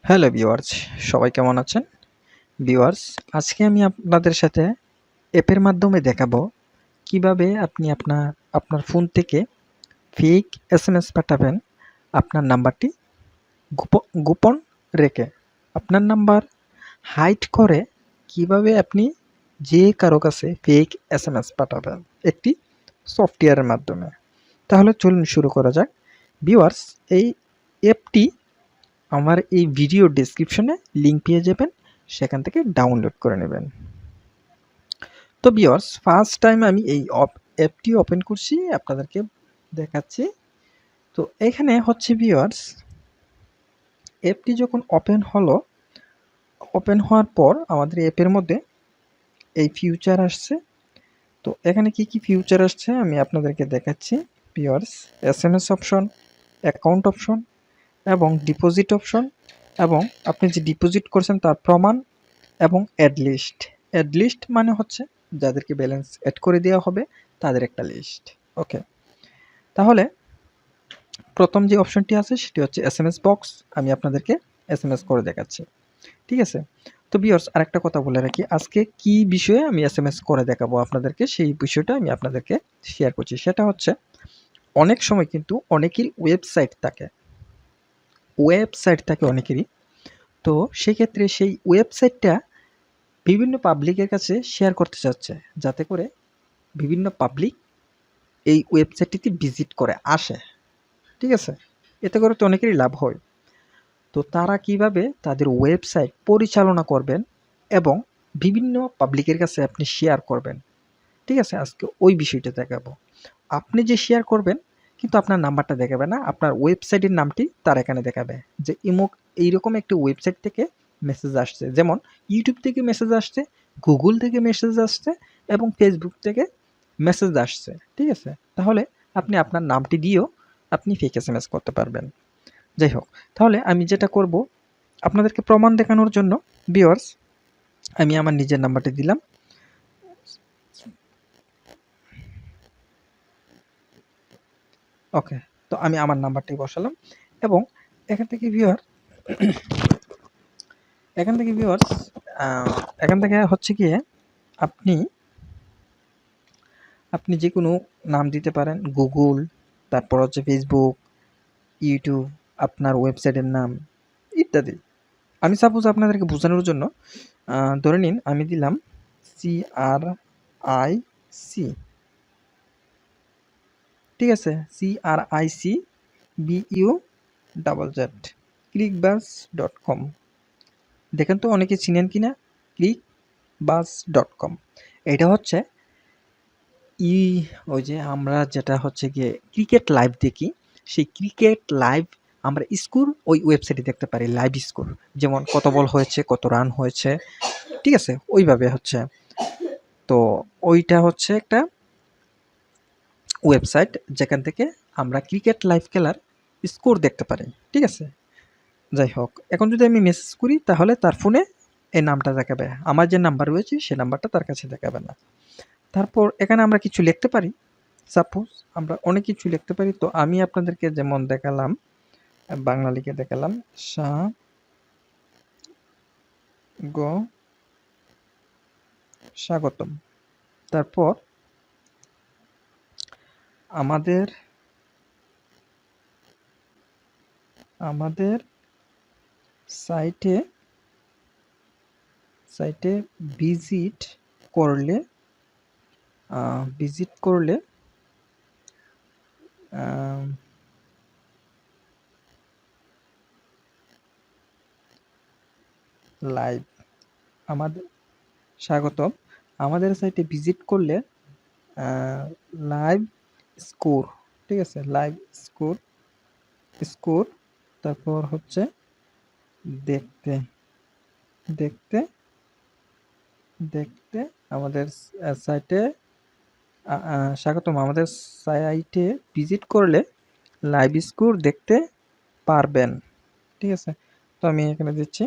Hello viewers, সবাই কেমন আছেন? ভিউয়ার্স, আজকে আমি আপনাদের সাথে অ্যাপের মাধ্যমে দেখাবো কিভাবে আপনি আপনার ফোন থেকে ফেক এসএমএস পাঠাবেন। আপনার নাম্বারটি গোপন রেখে আপনার নাম্বার হাইড করে কিভাবে আপনি যে কারো কাছে ফেক এসএমএস পাঠাবেন একটি সফটওয়্যারের মাধ্যমে। তাহলে চলুন শুরু করা যাক। ভিউয়ার্স, এই অ্যাপটি আমার এই ভিডিও ডেসক্রিপশনে লিঙ্ক পেয়ে যাবেন, সেখান থেকে ডাউনলোড করে নেবেন। তো ভিউয়ার্স, ফার্স্ট টাইম আমি এই অ্যাপটি ওপেন করছি, আপনাদেরকে দেখাচ্ছি। তো এখানে হচ্ছে ভিউয়ার্স, অ্যাপটি যখন ওপেন হওয়ার পর আমাদের অ্যাপের মধ্যে এই ফিউচার আসছে। তো এখানে কি কি ফিউচার আসছে আমি আপনাদেরকে দেখাচ্ছি। Viewers, SMS option, account option এবং ডিপোজিট অপশন, এবং আপনি যে ডিপোজিট করছেন তার প্রমাণ, এবং অ্যাড লিস্ট মানে হচ্ছে যাদেরকে ব্যালেন্স অ্যাড করে দেওয়া হবে তাদের একটা লিস্ট। ওকে, তাহলে প্রথম যে অপশনটি আছে সেটি হচ্ছে এসএমএস বক্স। আমি আপনাদেরকে এসএমএস করে দেখাচ্ছি, ঠিক আছে? তো ভিউয়ার্স, আরেকটা কথা বলে রাখি, আজকে কি বিষয়ে আমি এসএমএস করে দেখাবো আপনাদেরকে, সেই বিষয়টা আমি আপনাদেরকে শেয়ার করছি। সেটা হচ্ছে, অনেক সময় কিন্তু অনেকেরই ওয়েবসাইট থাকে অনেকেরই। তো সেক্ষেত্রে সেই ওয়েবসাইটটা বিভিন্ন পাবলিকের কাছে শেয়ার করতে চাচ্ছে, যাতে করে বিভিন্ন পাবলিক এই ওয়েবসাইটটিতে ভিজিট করে আসে, ঠিক আছে? এতে করে তো অনেকেরই লাভ হয়। তো তারা কিভাবে তাদের ওয়েবসাইট পরিচালনা করবেন এবং বিভিন্ন পাবলিকের কাছে আপনি শেয়ার করবেন, ঠিক আছে? আজকে ওই বিষয়টা দেখাবো। আপনি যে শেয়ার করবেন কিন্তু আপনার নাম্বারটা দেখাবে না, আপনার ওয়েবসাইটের নামটি তার এখানে দেখাবে যে এইরকম একটি ওয়েবসাইট থেকে মেসেজ আসছে। যেমন ইউটিউব থেকে মেসেজ আসছে, গুগল থেকে মেসেজ আসছে এবং ফেসবুক থেকে মেসেজ আসছে, ঠিক আছে? তাহলে আপনি আপনার নামটি দিয়েও আপনি ফেক এসএমএস করতে পারবেন। যাই হোক, তাহলে আমি যেটা করব আপনাদেরকে প্রমাণ দেখানোর জন্য, ভিউয়ার্স, আমি আমার নিজের নাম্বারটি দিলাম। ওকে, তো আমি আমার নাম্বারটি বসালাম এবং এখান থেকে ভিউয়ার্স এখান থেকে হচ্ছে গিয়ে আপনি আপনি যে কোনো নাম দিতে পারেন, গুগল, তারপর হচ্ছে ফেসবুক, ইউটিউব, আপনার ওয়েবসাইটের নাম ইত্যাদি। আমি সাপোজ আপনাদেরকে বোঝানোর জন্য ধরে নিন আমি দিলাম CRIC, ঠিক আছে? CRICBUZZ clickbuzz.com। দেখেন তো অনেকে চিনেন কিনা clickbuzz.com। এটা হচ্ছে ওই যে আমরা যেটা হচ্ছে গিয়ে ক্রিকেট লাইভ দেখি, সেই ক্রিকেট লাইভ আমরা স্কোর ওই ওয়েবসাইটে দেখতে পারি, লাইভ স্কোর, যেমন কত বল হয়েছে, কত রান হয়েছে, ঠিক আছে? ওইভাবে হচ্ছে। তো ওইটা হচ্ছে একটা ওয়েবসাইট যেখান থেকে আমরা ক্রিকেট লাইভ খেলার স্কোর দেখতে পারি, ঠিক আছে? যাই হোক, এখন যদি আমি মেসেজ করি তাহলে তার ফোনে এই নামটা দেখাবে, আমার যে নাম্বার রয়েছে সে নাম্বারটা তার কাছে দেখাবে না। তারপর এখানে আমরা কিছু লিখতে পারি, সাপোজ আমরা অনেক কিছু লিখতে পারি। তো আমি আপনাদেরকে যেমন দেখালাম, বাংলা লিখে দেখালাম, স্বাগতম। তারপর আমাদের সাইটে ভিজিট করলে লাইভ, আমাদের স্বাগতম, আমাদের সাইটে ভিজিট করলে লাইভ স্কোর, ঠিক আছে? লাইভ স্কোর তারপর হচ্ছে দেখতে আমাদের সাইটে স্বাগতম, আমাদের সাইটে ভিজিট করলে লাইভ স্কোর দেখতে পারবেন, ঠিক আছে? তো আমি এখানে দিচ্ছি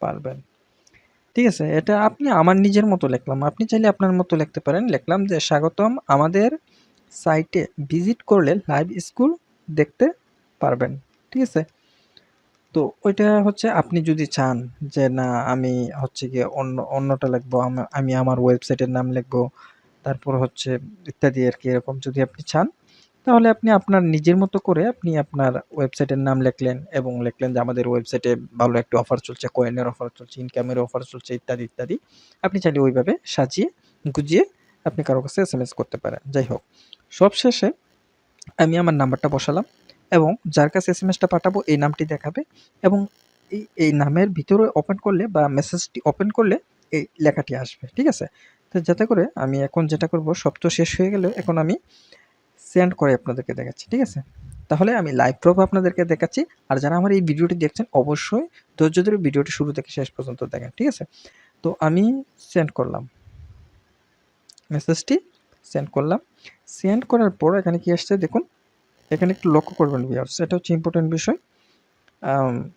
পারবেন। ঠিক আছে? এটা আপনি আমার নিজের মতো লিখলাম। আপনি চাইলে আপনার মতো লিখতে পারেন। লিখলাম যে স্বাগতম, আমাদের সাইটে ভিজিট করলে লাইভ স্কুল দেখতে পারবেন। ঠিক আছে? তো ওইটা হচ্ছে আপনি যদি চান যে না আমি হচ্ছে গিয়ে অন্যটা লিখবো, আমি আমার ওয়েবসাইটের নাম লিখবো, তারপর হচ্ছে ইত্যাদি আরকি, এরকম যদি আপনি চান তাহলে আপনি আপনার নিজের মতো করে আপনি আপনার ওয়েবসাইটের নাম লিখলেন এবং লিখলেন যে আমাদের ওয়েবসাইটে ভালো একটা অফার চলছে, কয়েনের অফার চলছে, ইনকামের অফার চলছে, ইত্যাদি ইত্যাদি। আপনি চাইলে ওইভাবে সাজিয়ে গুজিয়ে আপনি কারো কাছে এসএমএস করতে পারেন। যাই হোক, সবশেষে আমি আমার নাম্বারটা বসালাম এবং যার কাছে এসএমএসটা পাঠাবো এই নামটি দেখাবে এবং এই নামের ভিতরে ওপেন করলে বা মেসেজটি ওপেন করলে এই লেখাটি আসবে। ঠিক আছে? তো যাতে করে আমি এখন যেটা করব, সব তো শেষ হয়ে গেল, এখন আমি সেন্ড করে আপনাদেরকে দেখাচ্ছি। ঠিক আছে? তাহলে আমি লাইভ প্রুফ আপনাদেরকে দেখাচ্ছি। আর যারা আমার এই ভিডিওটি দেখছেন অবশ্যই ধৈর্য ধরে ভিডিওটি শুরু থেকে শেষ পর্যন্ত দেখেন। ঠিক আছে? তো আমি সেন্ড করলাম। মেসেজটি সেন্ড করলাম। সেন্ড করার পর এখানে কি আসছে দেখুন। এখানে একটু লক্ষ্য করবেন ভিউয়ার্স, এটা হচ্ছে ইম্পর্টেন্ট বিষয়।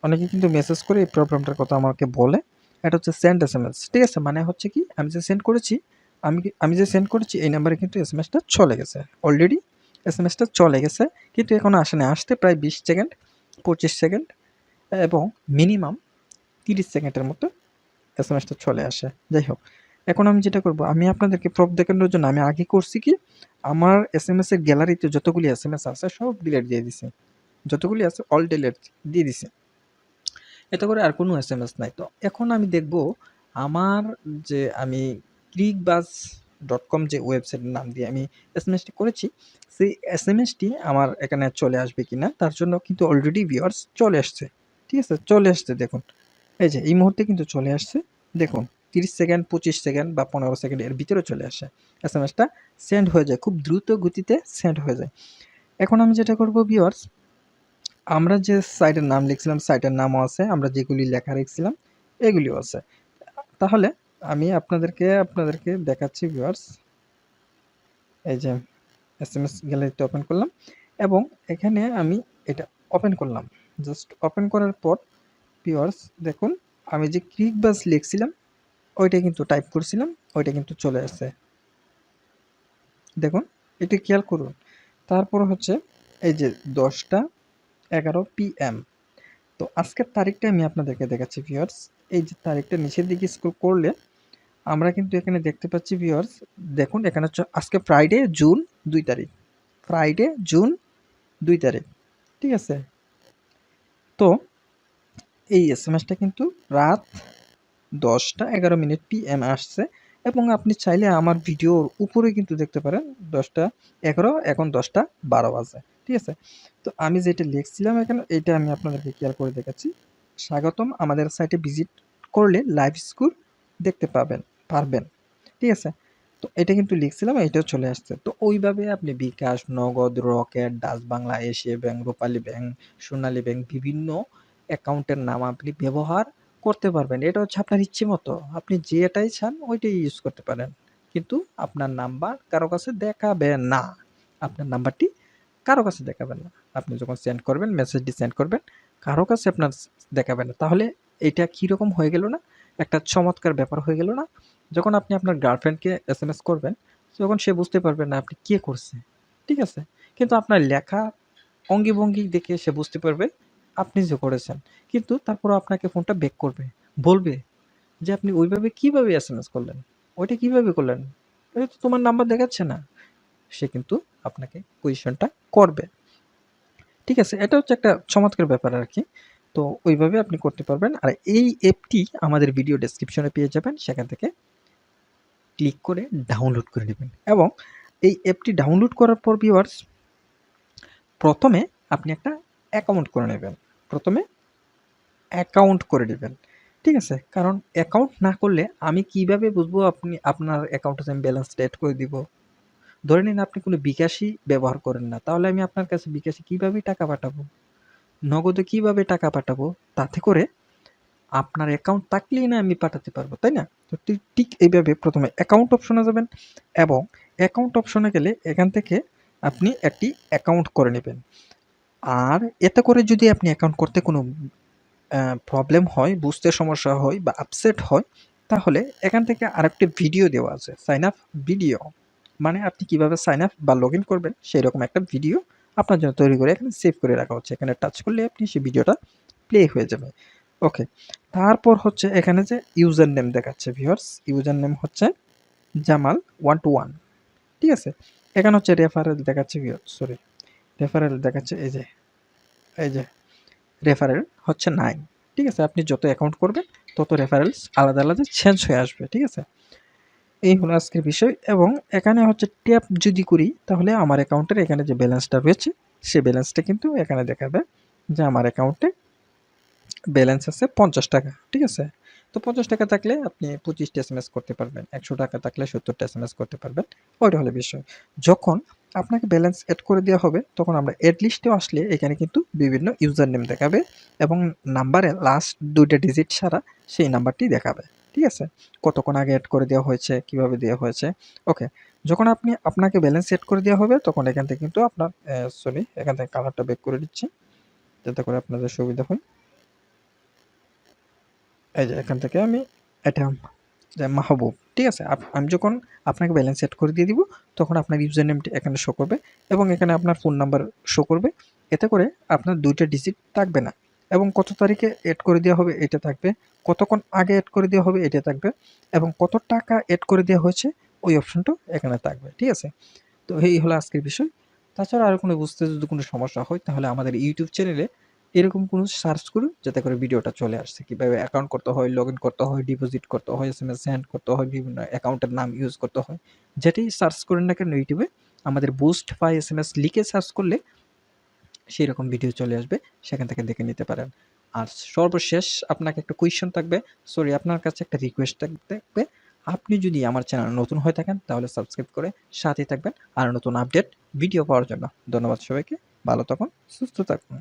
অনেকে কিন্তু মেসেজ করে এই প্রবলেমটার কথা আমাকে বলে। এটা হচ্ছে সেন্ড এসএমএস। ঠিক আছে? মানে হচ্ছে কি আমি যে সেন্ড করেছি, আমি যে সেন্ড করেছি এই নাম্বারে কিন্তু এসএমএসটা চলে গেছে। অলরেডি এসএমএসটা চলে গেছে কিন্তু এখনো আসে নাই। আসতে প্রায় 20 সেকেন্ড, 25 সেকেন্ড এবং মিনিমাম 30 সেকেন্ডের মতো এসএমএসটা চলে আসে। যাই হোক, এখন আমি যেটা করব, আমি আপনাদেরকে প্রুফ দেখানোর জন্য আমি আগে করছি কি, আমার এসএমএস এর গ্যালারিতে যতগুলি এসএমএস আছে সব ডিলিট দিয়ে দিছি। যতগুলি আছে অল ডিলিট দিয়ে দিছি। এতে করে আর কোনো এসএমএস নাই। তো এখন আমি দেখব আমার যে আমি clickbuzz.com যে ওয়েবসাইটের নাম দিয়ে আমি এসএমএসটি করেছি, সেই এসএমএসটি আমার এখানে চলে আসবে কিনা তার জন্য কিন্তু অলরেডি ভিউয়ার্স চলে আসছে। ঠিক আছে? চলে আসছে দেখুন। এই যে এই মুহূর্তে কিন্তু চলে আসছে। দেখুন 30 সেকেন্ড, 25 সেকেন্ড বা 15 সেকেন্ড এর ভিতরে চলে আসে। এসএমএসটা সেন্ড হয়ে যায়। খুব দ্রুত গতিতে সেন্ড হয়ে যায়। এখন আমি যেটা করব ভিউয়ার্স, আমরা যে সাইটের নাম লিখছিলাম, সাইটের নামও আছে, আমরা যেগুলি লেখা রেখেছিলাম এগুলিও আছে। তাহলে আমি আপনাদেরকে দেখাচ্ছি ভিউয়ার্স। এই যে এসএমএস গ্যালারিতে ওপেন করলাম এবং এখানে আমি এটা ওপেন করলাম। জাস্ট ওপেন করার পর ভিউয়ার্স দেখুন, আমি যে ক্লিকবাজ লিখছিলাম ওইটা কিন্তু টাইপ করছিলাম, ওইটা কিন্তু চলে আসছে। দেখুন, একটু খেয়াল করুন। তারপর হচ্ছে এই যে 10টা 11 PM। তো আজকের তারিখটা আমি আপনাদেরকে দেখাচ্ছি ভিউয়ার্স। এই যে তারিখটা নিচের দিকে স্ক্রল করলে আমরা কিন্তু এখানে দেখতে পাচ্ছি ভিউয়ার্স, দেখুন এখানে হচ্ছে আজকে ফ্রাইডে জুন 2 তারিখ। ফ্রাইডে জুন 2 তারিখ। ঠিক আছে? তো এই এসএমএসটা কিন্তু রাত 10টা 11 PM আসছে এবং আপনি চাইলে আমার ভিডিওর উপরে কিন্তু দেখতে পারেন 10টা 11, এখন 10টা 12 বাজে। ঠিক আছে? তো আমি যেটা লিখছিলাম এখানে এটা আমি আপনাদেরকে খেয়াল করে দেখাচ্ছি। স্বাগতম, আমাদের সাইটে ভিজিট করলে লাইভ স্কুল দেখতে পারবেন। ঠিক আছে? তো এটা কিন্তু লিখছিলাম, এটাও চলে আসছে। তো ওইভাবে আপনি bKash, Nagad, Rocket, Dutch Bangla, Asia bank, Rupali bank, Sonali bank বিভিন্ন অ্যাকাউন্টের নাম আপনি ব্যবহার করতে পারবেন। এটা হচ্ছে আপনার ইচ্ছে মতো। আপনি যেটাই চান ওইটাই ইউজ করতে পারেন। কিন্তু আপনার নাম্বার কারো কাছে দেখাবেন না। আপনার নাম্বারটি কারো কাছে দেখাবেন না। আপনি যখন সেন্ড করবেন, মেসেজটি সেন্ড করবেন, কারো কাছে আপনার দেখাবেন না। তাহলে এটা কিরকম হয়ে গেল না? একটা চমৎকার ব্যাপার হয়ে গেল না? যখন আপনি আপনার গার্লফ্রেন্ডকে এসএমএস করবেন, তখন সে বুঝতে পারবে না আপনি কে করছে। ঠিক আছে? কিন্তু আপনার লেখা অঙ্গি-ভঙ্গি দেখে সে বুঝতে পারবে আপনি যে করেছেন। কিন্তু তারপরেও আপনাকে ফোনটা ব্যাক করবে। বলবে যে, "আপনি ওইভাবে কিভাবে এসএমএস করলেন? ওইটা কিভাবে করলেন? এটা তো তোমার নাম্বার দেখাচ্ছে না।" সে কিন্তু আপনাকে কোয়েশ্চেনটা করবে। ঠিক আছে? এটা হচ্ছে একটা চমৎকার ব্যাপার আরকি। তো ওইভাবে আপনি করতে পারবেন। আর এই অ্যাপটি আমাদের ভিডিও ডেসক্রিপশনে পেয়ে যাবেন। সেখান থেকে ক্লিক করে ডাউনলোড করে নেবেন এবং এই অ্যাপটি ডাউনলোড করার পর ভিউয়ার্স, প্রথমে আপনি একটা অ্যাকাউন্ট করে নেবেন। প্রথমে অ্যাকাউন্ট করে নেবেন। ঠিক আছে? কারণ অ্যাকাউন্ট না করলে আমি কিভাবে বুঝবো আপনি আপনার অ্যাকাউন্টে যে আমি ব্যালেন্সটা এড করে দিব? ধরে নিন আপনি কোনো বিকাশই ব্যবহার করেন না। তাহলে আমি আপনার কাছে বিকাশে কিভাবে টাকা পাঠাবো? নগদে কিভাবে টাকা পাঠাবো? তাতে করে আপনার অ্যাকাউন্ট থাকলেই না আমি পাঠাতে পারবো, তাই না? তো ঠিক এইভাবে প্রথমে অ্যাকাউন্ট অপশনে যাবেন এবং অ্যাকাউন্ট অপশনে গেলে এখান থেকে আপনি একটি অ্যাকাউন্ট করে নেবেন। আর এতে করে যদি আপনি অ্যাকাউন্ট করতে কোনো প্রবলেম হয়, বুঝতে সমস্যা হয় বা আপসেট হয়, তাহলে এখান থেকে আরেকটি ভিডিও দেওয়া আছে, সাইন আপ ভিডিও, মানে আপনি কিভাবে সাইন আপ বা লগ ইন করবেন সেই রকম একটা ভিডিও আপনার জন্য তৈরি করে এখানে সেভ করে রাখা হচ্ছে। এখানে টাচ করলে আপনি সেই ভিডিওটা প্লে হয়ে যাবে। ওকে, তারপর হচ্ছে এখানে যে ইউজার নেম দেখাচ্ছে ভিউয়ার্স, ইউজার নেম হচ্ছে জামাল 121, ঠিক আছে। এখানে হচ্ছে রেফারেল দেখাচ্ছে ভিউয়ার্স, সরি রেফারেল দেখাচ্ছে, এই যে রেফারেল হচ্ছে 9, ঠিক আছে। আপনি যত অ্যাকাউন্ট করবেন তত রেফারেলস আলাদা আলাদা চেঞ্জ হয়ে আসবে, ঠিক আছে। এই হলো আজকের বিষয়। এবং এখানে হচ্ছে ট্যাপ যদি করি তাহলে আমার অ্যাকাউন্টের এখানে যে ব্যালেন্সটা রয়েছে সে ব্যালেন্সটা কিন্তু এখানে দেখাবে যে আমার অ্যাকাউন্টে ব্যালেন্স আছে 50 টাকা, ঠিক আছে। তো 50 টাকা থাকলে আপনি 25টা এসএমএস করতে পারবেন, 100 টাকা থাকলে 70টা এসএমএস করতে পারবেন, ওইটা হলো বিষয়। যখন আপনাকে ব্যালেন্স এড করে দেওয়া হবে তখন আমরা এড লিস্টেও আসলে এখানে কিন্তু বিভিন্ন ইউজার নেম দেখাবে এবং নাম্বারে লাস্ট 2টা ডিজিট ছাড়া সেই নাম্বারটি দেখাবে, ঠিক আছে। কতক্ষণ আগে এড করে দেওয়া হয়েছে, কিভাবে দেওয়া হয়েছে। ওকে, যখন আপনাকে ব্যালেন্স এড করে দেওয়া হবে তখন এখান থেকে কিন্তু আপনার সরি এখান থেকে কালারটা ব্যাক করে দিচ্ছি যাতে করে আপনাদের সুবিধা হয়। এই যে এখান থেকে আমি এটা যে মাহবুব, ঠিক আছে। আমি যখন আপনাকে ব্যালেন্স সেট করে দিয়ে দিব তখন আপনার ইউজার নেমটি এখানে শো করবে এবং এখানে আপনার ফোন নাম্বার শো করবে। এতে করে আপনার 2টা ডিজিট থাকবে না এবং কত তারিখে এড করে দেওয়া হবে এটা থাকবে, কতক্ষণ আগে এড করে দেওয়া হবে এটা থাকবে এবং কত টাকা এড করে দেওয়া হয়েছে ওই অপশনটাও এখানে থাকবে, ঠিক আছে। তো এই হলো আজকের বিষয়। তাছাড়া আর কোনো বুঝতে যদি কোনো সমস্যা হয় তাহলে আমাদের ইউটিউব চ্যানেলে এরকম কোনো সার্চ করুন যাতে করে ভিডিওটা চলে আসছে, কীভাবে অ্যাকাউন্ট করতে হয়, লগ ইন করতে হয়, ডিপোজিট করতে হয়, এসএমএস সেন্ড করতে হয়, বিভিন্ন অ্যাকাউন্টের নাম ইউজ করতে হয়। যেটাই সার্চ করেন না কেন ইউটিউবে আমাদের বুস্ট বাই এসএমএস লিখে সার্চ করলে সেই রকম ভিডিও চলে আসবে, সেখান থেকে দেখে নিতে পারেন। আর সর্বশেষ আপনাকে একটা কোয়েশ্চেন থাকবে, সরি আপনার কাছে একটা রিকোয়েস্ট থাকবে। আপনি যদি আমার চ্যানেল নতুন হয়ে থাকেন তাহলে সাবস্ক্রাইব করে সাথেই থাকবেন আর নতুন আপডেট ভিডিও পাওয়ার জন্য। ধন্যবাদ সবাইকে, ভালো থাকুন, সুস্থ থাকুন।